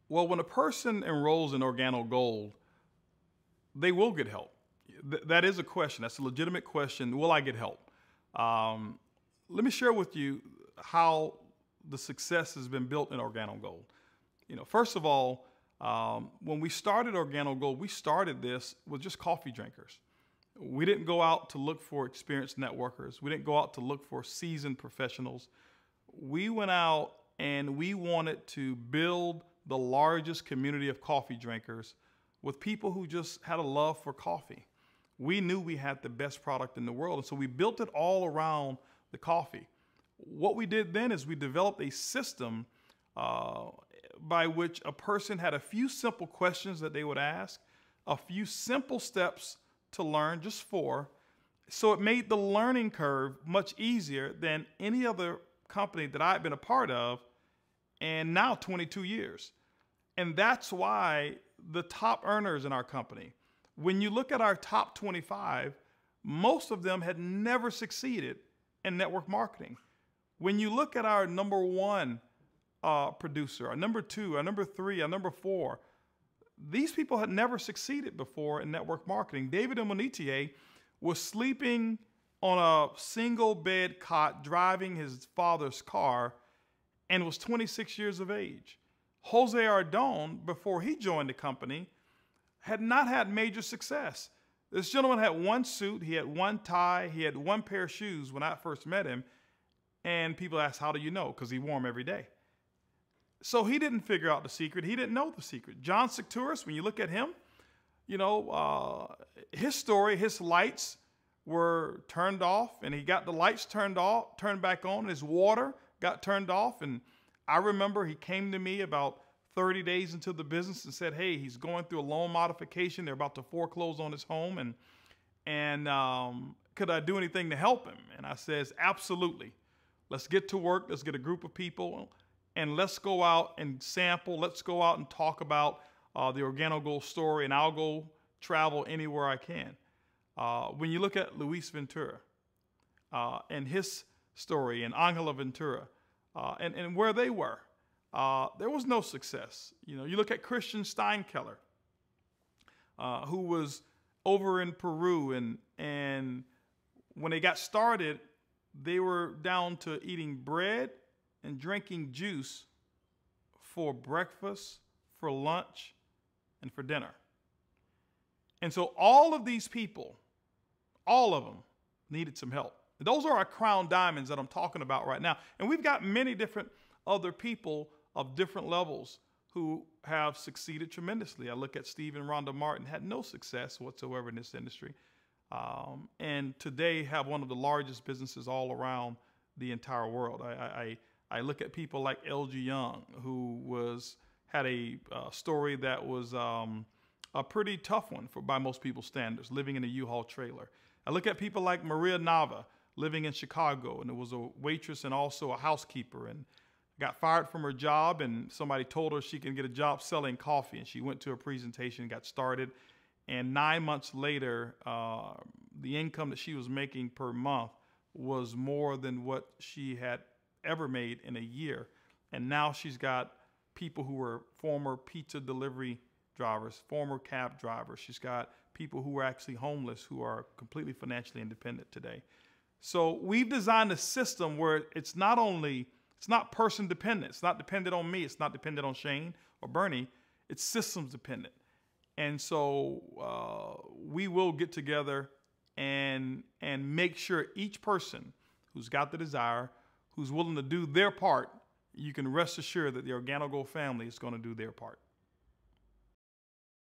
Well, when a person enrolls in Organo Gold, they will get help. That is a question. That's a legitimate question. Will I get help? Let me share with you how the success has been built in Organo Gold. First of all, when we started Organo Gold, we started this with just coffee drinkers. We didn't go out to look for experienced networkers. We didn't go out to look for seasoned professionals. We went out and we wanted to build the largest community of coffee drinkers with people who just had a love for coffee. We knew we had the best product in the world, and so we built it all around the coffee. What we did then is we developed a system by which a person had a few simple questions that they would ask, a few simple steps to learn, just 4. So it made the learning curve much easier than any other company that I had been a part of, and now 22 years. And that's why the top earners in our company, when you look at our top 25, most of them had never succeeded in network marketing. When you look at our number 1 producer, our number 2, our number 3, our number 4, these people had never succeeded before in network marketing. David Monetier was sleeping on a single bed cot driving his father's car and was 26 years of age. Jose Ardon, before he joined the company, had not had major success. This gentleman had 1 suit, he had 1 tie, he had 1 pair of shoes when I first met him, and people asked, how do you know? Because he wore them every day. So he didn't figure out the secret. He didn't know the secret. John Secouris, when you look at him, his story, his lights were turned off, and he got the lights turned back on. His water got turned off, and I remember he came to me about 30 days into the business and said, hey, he's going through a loan modification. They're about to foreclose on his home, and could I do anything to help him? And I says, absolutely. Let's get to work. Let's get a group of people, and let's go out and sample. Let's go out and talk about the Organo Gold story, and I'll go travel anywhere I can. When you look at Luis Ventura and his story, and Angela Ventura, and where they were, there was no success. You look at Christian Steinkeller, who was over in Peru, and when they got started, they were down to eating bread and drinking juice for breakfast, for lunch, and for dinner. And so all of these people, all of them needed some help. Those are our crown diamonds that I'm talking about right now. And we've got many different other people of different levels who have succeeded tremendously. I look at Steve and Rhonda Martin, had no success whatsoever in this industry. And today have one of the largest businesses all around the entire world. I look at people like L.G. Young, who had a story that was a pretty tough one by most people's standards, living in a U-Haul trailer. I look at people like Maria Nava, living in Chicago, and was a waitress and also a housekeeper, and got fired from her job, and somebody told her she can get a job selling coffee, and she went to a presentation and got started. And 9 months later, the income that she was making per month was more than what she had ever made in a year. And now she's got people who were former pizza delivery drivers, former cab drivers. She's got people who are actually homeless who are completely financially independent today. So we've designed a system where it's not person dependent. It's not dependent on me. It's not dependent on Shane or Bernie. It's systems dependent. And so we will get together and make sure each person who's got the desire, who's willing to do their part, you can rest assured that the Organo Gold family is going to do their part.